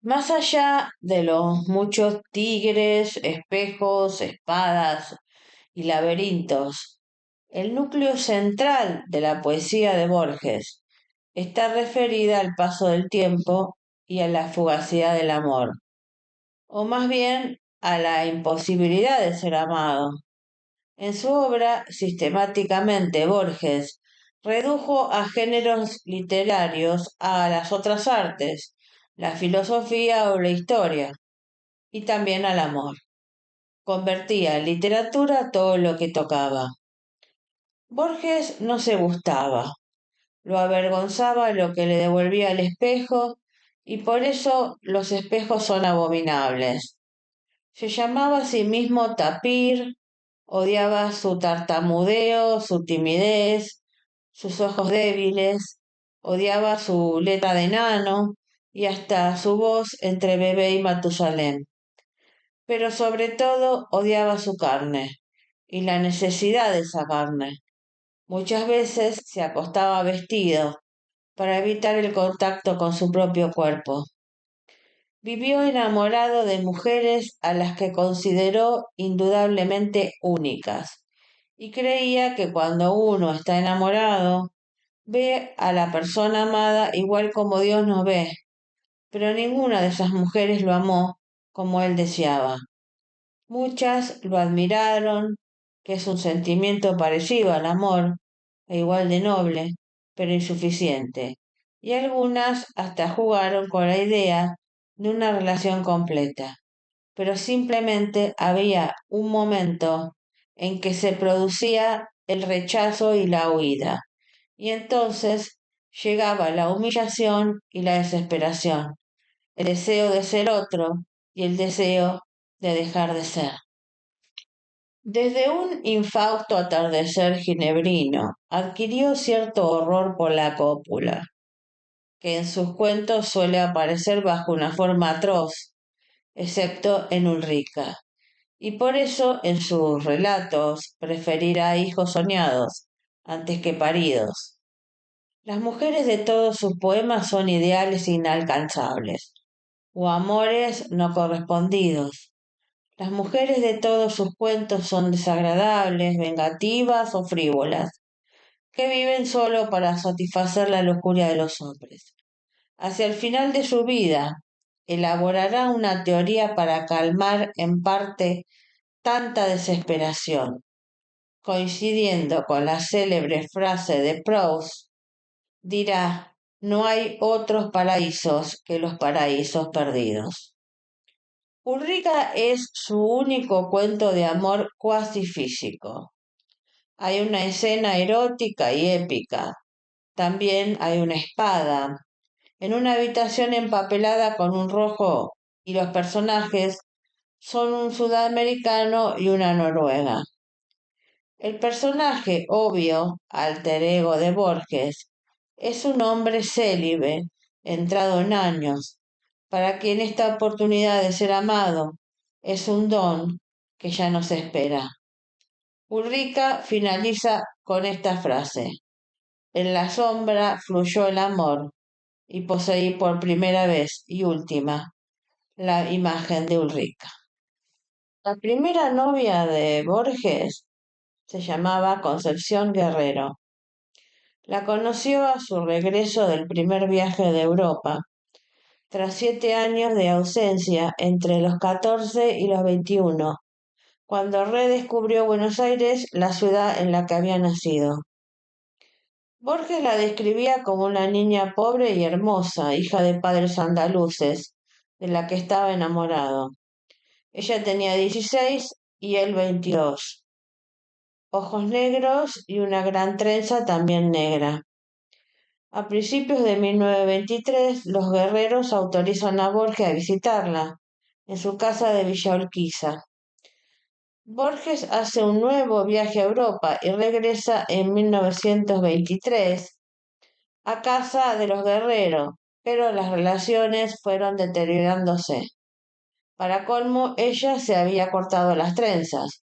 Más allá de los muchos tigres, espejos, espadas y laberintos, el núcleo central de la poesía de Borges está referida al paso del tiempo y a la fugacidad del amor, o más bien a la imposibilidad de ser amado. En su obra, sistemáticamente Borges redujo a géneros literarios a las otras artes, la filosofía o la historia, y también al amor. Convertía en literatura todo lo que tocaba. Borges no se gustaba, lo avergonzaba lo que le devolvía el espejo, y por eso los espejos son abominables. Se llamaba a sí mismo tapir, odiaba su tartamudeo, su timidez, sus ojos débiles, odiaba su letra de nano y hasta su voz entre bebé y Matusalén. Pero sobre todo odiaba su carne y la necesidad de esa carne. Muchas veces se acostaba vestido para evitar el contacto con su propio cuerpo. Vivió enamorado de mujeres a las que consideró indudablemente únicas y creía que cuando uno está enamorado ve a la persona amada igual como Dios nos ve, pero ninguna de esas mujeres lo amó como él deseaba. Muchas lo admiraron, que es un sentimiento parecido al amor, e igual de noble, pero insuficiente, y algunas hasta jugaron con la idea de una relación completa, pero simplemente había un momento en que se producía el rechazo y la huida, y entonces llegaba la humillación y la desesperación, el deseo de ser otro y el deseo de dejar de ser. Desde un infausto atardecer ginebrino adquirió cierto horror por la cópula, que en sus cuentos suele aparecer bajo una forma atroz, excepto en Ulrica, y por eso en sus relatos preferirá hijos soñados antes que paridos. Las mujeres de todos sus poemas son ideales inalcanzables, o amores no correspondidos. Las mujeres de todos sus cuentos son desagradables, vengativas o frívolas, que viven solo para satisfacer la locura de los hombres. Hacia el final de su vida, elaborará una teoría para calmar en parte tanta desesperación, coincidiendo con la célebre frase de Proust, dirá, no hay otros paraísos que los paraísos perdidos. Ulrica es su único cuento de amor cuasi físico. Hay una escena erótica y épica. También hay una espada. En una habitación empapelada con un rojo y los personajes son un sudamericano y una noruega. El personaje obvio, alter ego de Borges, es un hombre célibe, entrado en años, para quien esta oportunidad de ser amado es un don que ya no se espera. Ulrica finaliza con esta frase: en la sombra fluyó el amor y poseí por primera vez y última la imagen de Ulrica. La primera novia de Borges se llamaba Concepción Guerrero. La conoció a su regreso del primer viaje de Europa, tras 7 años de ausencia entre los 14 y los 21, cuando redescubrió Buenos Aires, la ciudad en la que había nacido. Borges la describía como una niña pobre y hermosa, hija de padres andaluces, de la que estaba enamorado. Ella tenía 16 y él 22. Ojos negros y una gran trenza también negra. A principios de 1923, los guerreros autorizan a Borges a visitarla en su casa de Villa Urquiza. Borges hace un nuevo viaje a Europa y regresa en 1923 a casa de los guerreros, pero las relaciones fueron deteriorándose. Para colmo, ella se había cortado las trenzas.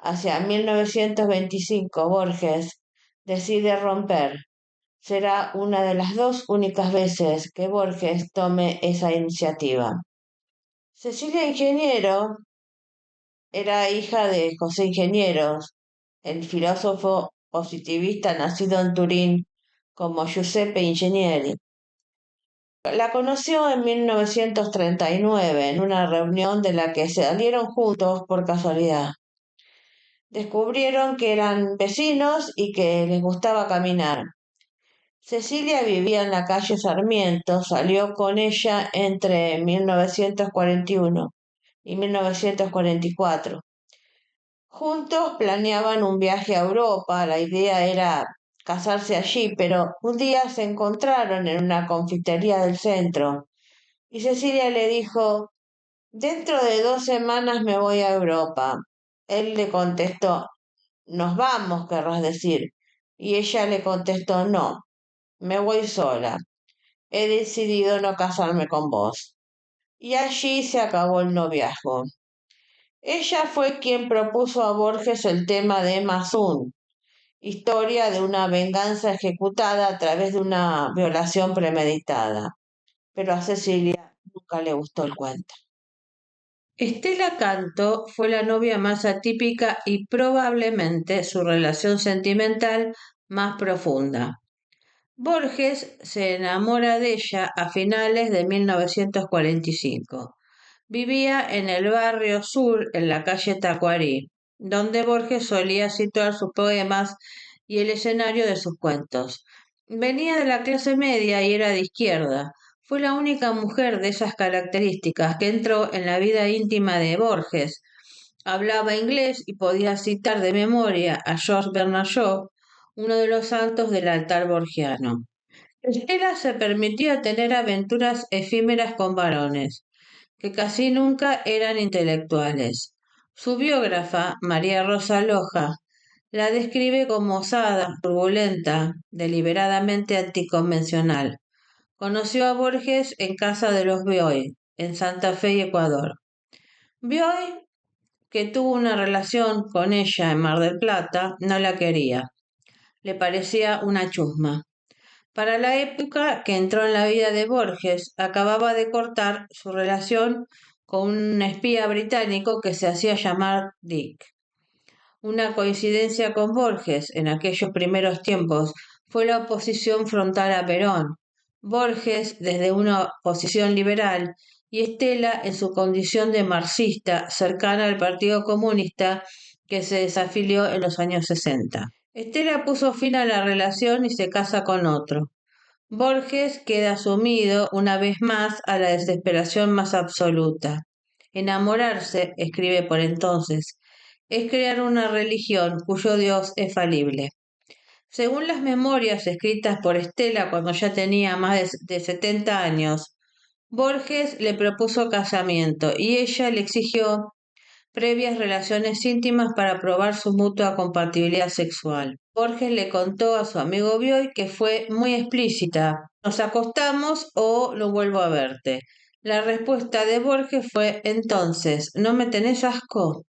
Hacia 1925, Borges decide romper, Será una de las dos únicas veces que Borges tome esa iniciativa. Cecilia Ingeniero era hija de José Ingenieros, el filósofo positivista nacido en Turín como Giuseppe Ingegneri. La conoció en 1939 en una reunión de la que salieron juntos por casualidad. Descubrieron que eran vecinos y que les gustaba caminar. Cecilia vivía en la calle Sarmiento, salió con ella entre 1941 y 1944. Juntos planeaban un viaje a Europa, la idea era casarse allí, pero un día se encontraron en una confitería del centro y Cecilia le dijo, dentro de 2 semanas me voy a Europa. Él le contestó, nos vamos, querrás decir. Y ella le contestó, no, me voy sola. He decidido no casarme con vos. Y allí se acabó el noviazgo. Ella fue quien propuso a Borges el tema de Mazún, historia de una venganza ejecutada a través de una violación premeditada. Pero a Cecilia nunca le gustó el cuento. Estela Canto fue la novia más atípica y probablemente su relación sentimental más profunda. Borges se enamora de ella a finales de 1945. Vivía en el barrio sur, en la calle Tacuarí, donde Borges solía situar sus poemas y el escenario de sus cuentos. Venía de la clase media y era de izquierda. Fue la única mujer de esas características que entró en la vida íntima de Borges. Hablaba inglés y podía citar de memoria a George Bernard Shaw, uno de los santos del altar borgiano. Estela se permitía tener aventuras efímeras con varones, que casi nunca eran intelectuales. Su biógrafa, María Rosa Loja, la describe como osada, turbulenta, deliberadamente anticonvencional. Conoció a Borges en casa de los Bioy, en Santa Fe y Ecuador. Bioy, que tuvo una relación con ella en Mar del Plata, no la quería. Le parecía una chusma. Para la época que entró en la vida de Borges, acababa de cortar su relación con un espía británico que se hacía llamar Dick. Una coincidencia con Borges en aquellos primeros tiempos fue la oposición frontal a Perón. Borges desde una posición liberal y Estela en su condición de marxista cercana al Partido Comunista que se desafilió en los años 60. Estela puso fin a la relación y se casa con otro. Borges queda sumido una vez más a la desesperación más absoluta. Enamorarse, escribe por entonces, es crear una religión cuyo Dios es falible. Según las memorias escritas por Estela cuando ya tenía más de 70 años, Borges le propuso casamiento y ella le exigió previas relaciones íntimas para probar su mutua compatibilidad sexual. Borges le contó a su amigo Bioy que fue muy explícita. ¿Nos acostamos o no vuelvo a verte? La respuesta de Borges fue entonces, ¿no me tenés asco?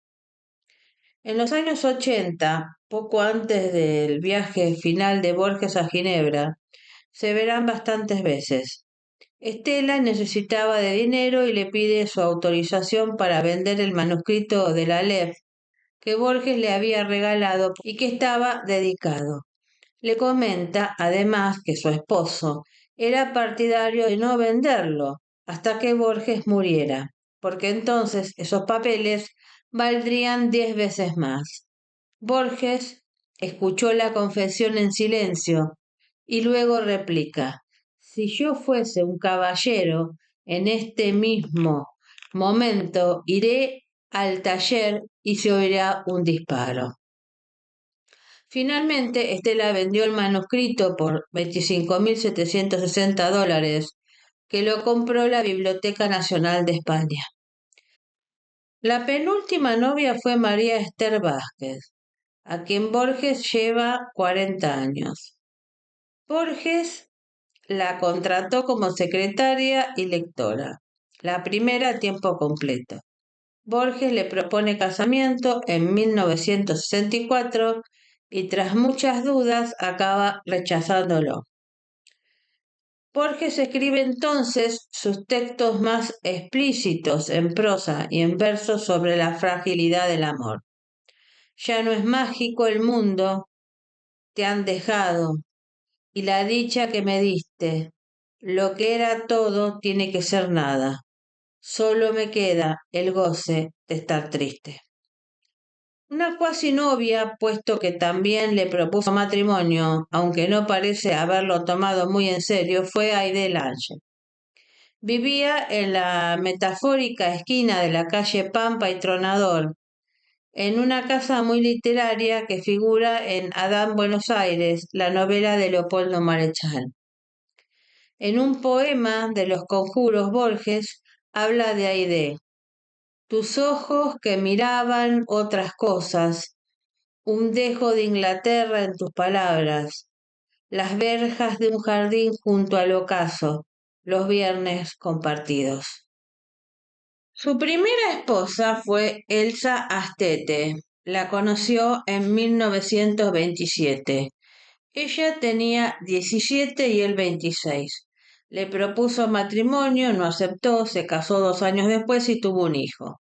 En los años 80, poco antes del viaje final de Borges a Ginebra, se verán bastantes veces. Estela necesitaba de dinero y le pide su autorización para vender el manuscrito de la Aleph que Borges le había regalado y que estaba dedicado. Le comenta, además, que su esposo era partidario de no venderlo hasta que Borges muriera, porque entonces esos papeles valdrían 10 veces más. Borges escuchó la confesión en silencio y luego replica, si yo fuese un caballero, en este mismo momento iré al taller y se oirá un disparo. Finalmente, Estela vendió el manuscrito por $25.760, que lo compró la Biblioteca Nacional de España. La penúltima novia fue María Esther Vázquez, a quien Borges lleva 40 años. Borges la contrató como secretaria y lectora, la primera a tiempo completo. Borges le propone casamiento en 1964 y tras muchas dudas acaba rechazándolo. Borges escribe entonces sus textos más explícitos en prosa y en verso sobre la fragilidad del amor. Ya no es mágico el mundo, te han dejado, y la dicha que me diste. Lo que era todo tiene que ser nada. Solo me queda el goce de estar triste. Una cuasi novia, puesto que también le propuso matrimonio, aunque no parece haberlo tomado muy en serio, fue Aide Lange. Vivía en la metafórica esquina de la calle Pampa y Tronador, en una casa muy literaria que figura en Adán Buenos Aires, la novela de Leopoldo Marechal. En un poema de los Conjuros Borges habla de Aide. Tus ojos que miraban otras cosas, un dejo de Inglaterra en tus palabras, las verjas de un jardín junto al ocaso, los viernes compartidos. Su primera esposa fue Elsa Astete. La conoció en 1927. Ella tenía 17 y él 26. Le propuso matrimonio, no aceptó, se casó 2 años después y tuvo un hijo.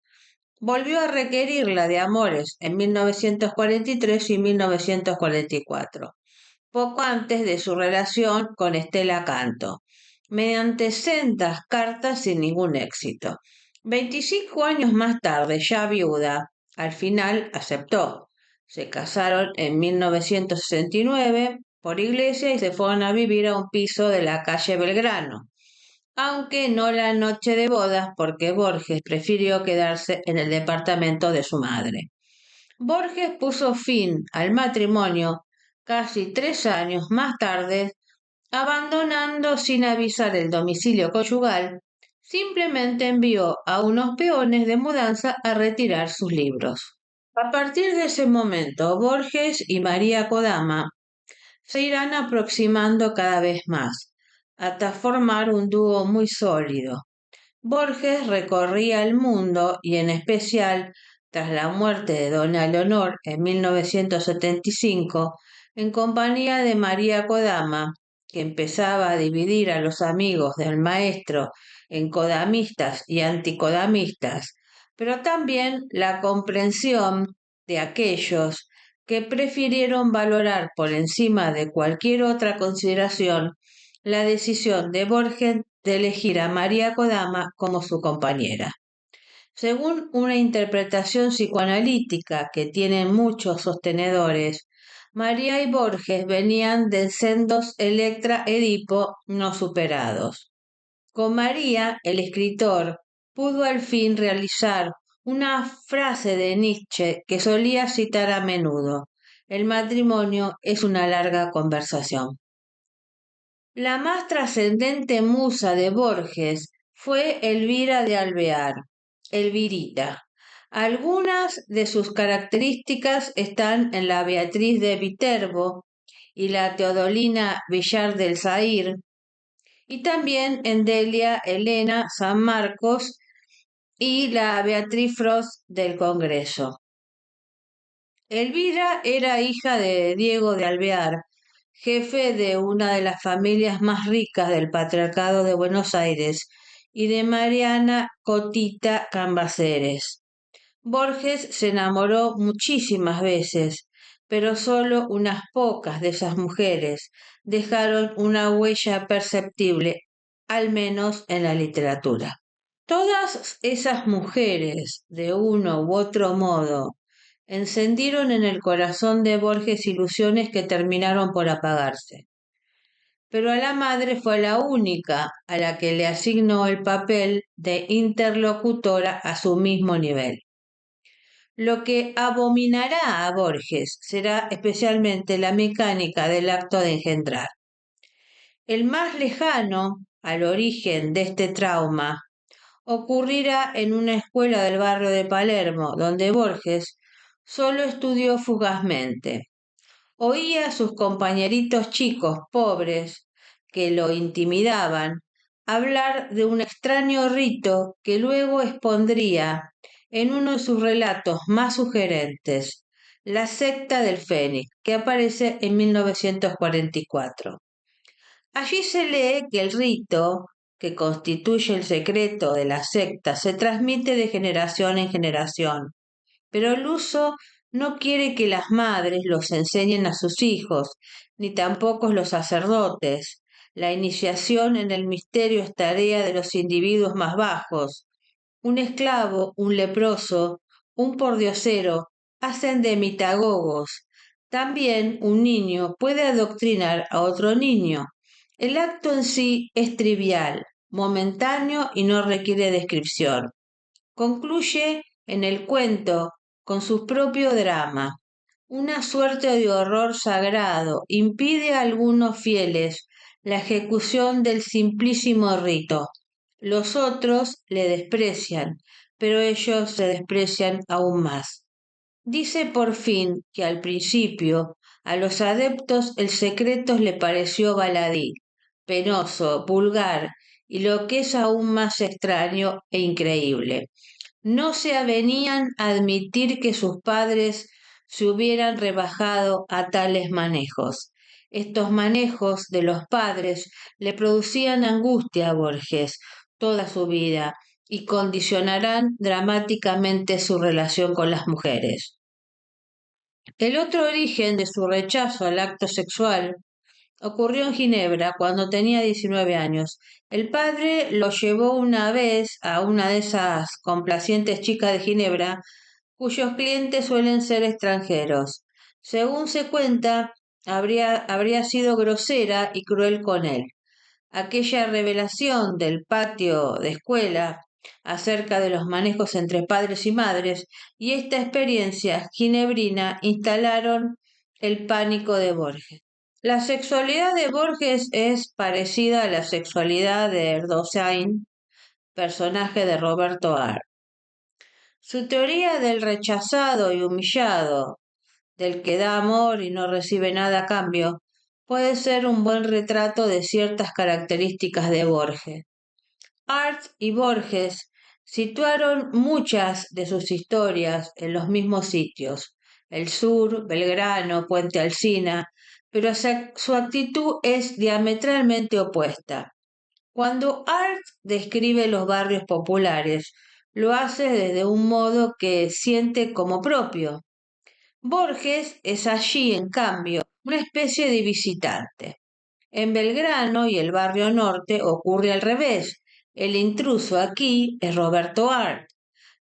Volvió a requerirla de amores en 1943 y 1944, poco antes de su relación con Estela Canto, mediante sendas cartas sin ningún éxito. 25 años más tarde, ya viuda, al final aceptó. Se casaron en 1969 por iglesia y se fueron a vivir a un piso de la calle Belgrano, aunque no la noche de bodas porque Borges prefirió quedarse en el departamento de su madre. Borges puso fin al matrimonio casi 3 años más tarde, abandonando sin avisar el domicilio conyugal, simplemente envió a unos peones de mudanza a retirar sus libros. A partir de ese momento, Borges y María Kodama se irán aproximando cada vez más, hasta formar un dúo muy sólido. Borges recorría el mundo y en especial tras la muerte de doña Leonor en 1975, en compañía de María Kodama, que empezaba a dividir a los amigos del maestro en kodamistas y anticodamistas, pero también la comprensión de aquellos que prefirieron valorar por encima de cualquier otra consideración la decisión de Borges de elegir a María Kodama como su compañera. Según una interpretación psicoanalítica que tiene muchos sostenedores, María y Borges venían de sendos Electra-Edipo no superados. Con María, el escritor pudo al fin realizar una frase de Nietzsche que solía citar a menudo: el matrimonio es una larga conversación. La más trascendente musa de Borges fue Elvira de Alvear, Elvirita. Algunas de sus características están en la Beatriz de Viterbo y la Teodolina Villar del Zair, y también en Delia Elena San Marcos y la Beatriz Frost del Congreso. Elvira era hija de Diego de Alvear, jefe de una de las familias más ricas del Patriarcado de Buenos Aires, y de Mariana Cotita Cambaceres. Borges se enamoró muchísimas veces, pero solo unas pocas de esas mujeres dejaron una huella perceptible, al menos en la literatura. Todas esas mujeres, de uno u otro modo, encendieron en el corazón de Borges ilusiones que terminaron por apagarse. Pero a la madre fue la única a la que le asignó el papel de interlocutora a su mismo nivel. Lo que abominará a Borges será especialmente la mecánica del acto de engendrar. El más lejano al origen de este trauma ocurrirá en una escuela del barrio de Palermo, donde Borges solo estudió fugazmente. Oía a sus compañeritos chicos pobres, que lo intimidaban, hablar de un extraño rito que luego expondría en uno de sus relatos más sugerentes, La secta del Fénix, que aparece en 1944. Allí se lee que el rito que constituye el secreto de la secta se transmite de generación en generación, pero el uso no quiere que las madres los enseñen a sus hijos, ni tampoco los sacerdotes. La iniciación en el misterio es tarea de los individuos más bajos. Un esclavo, un leproso, un pordiosero hacen de mitagogos. También un niño puede adoctrinar a otro niño. El acto en sí es trivial, momentáneo y no requiere descripción. Concluye en el cuento con su propio drama. Una suerte de horror sagrado impide a algunos fieles la ejecución del simplísimo rito. Los otros le desprecian, pero ellos se desprecian aún más. Dice por fin que al principio a los adeptos el secreto le pareció baladí, penoso, vulgar y lo que es aún más extraño e increíble. No se avenían a admitir que sus padres se hubieran rebajado a tales manejos. Estos manejos de los padres le producían angustia a Borges toda su vida y condicionarán dramáticamente su relación con las mujeres. El otro origen de su rechazo al acto sexual ocurrió en Ginebra cuando tenía 19 años. El padre lo llevó una vez a una de esas complacientes chicas de Ginebra cuyos clientes suelen ser extranjeros. Según se cuenta, habría sido grosera y cruel con él. Aquella revelación del patio de escuela acerca de los manejos entre padres y madres y esta experiencia ginebrina instalaron el pánico de Borges. La sexualidad de Borges es parecida a la sexualidad de Erdosain, personaje de Roberto Art. Su teoría del rechazado y humillado, del que da amor y no recibe nada a cambio, puede ser un buen retrato de ciertas características de Borges. Art y Borges situaron muchas de sus historias en los mismos sitios, el sur, Belgrano, Puente Alsina, pero su actitud es diametralmente opuesta. Cuando Art describe los barrios populares, lo hace desde un modo que siente como propio. Borges es allí, en cambio, una especie de visitante. En Belgrano y el barrio norte ocurre al revés. El intruso aquí es Roberto Art.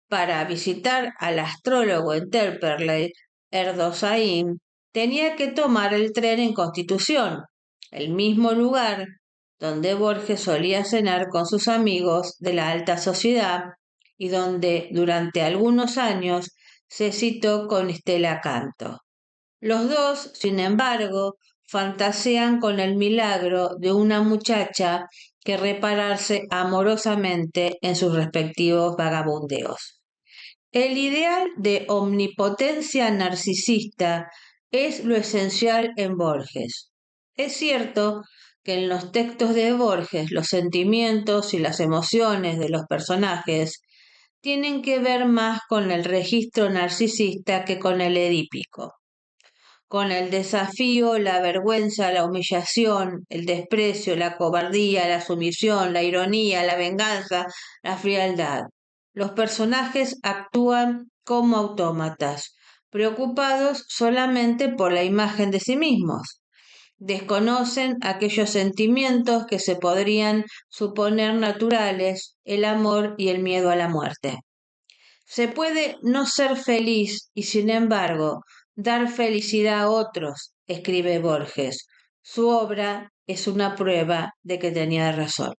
Para visitar al astrólogo en Temperley, Erdosain tenía que tomar el tren en Constitución, el mismo lugar donde Borges solía cenar con sus amigos de la alta sociedad y donde durante algunos años se citó con Stella Canto. Los dos, sin embargo, fantasean con el milagro de una muchacha que repararse amorosamente en sus respectivos vagabundeos. El ideal de omnipotencia narcisista es lo esencial en Borges. Es cierto que en los textos de Borges los sentimientos y las emociones de los personajes tienen que ver más con el registro narcisista que con el edípico, con el desafío, la vergüenza, la humillación, el desprecio, la cobardía, la sumisión, la ironía, la venganza, la frialdad. Los personajes actúan como autómatas, preocupados solamente por la imagen de sí mismos. Desconocen aquellos sentimientos que se podrían suponer naturales, el amor y el miedo a la muerte. Se puede no ser feliz y sin embargo dar felicidad a otros, escribe Borges. Su obra es una prueba de que tenía razón.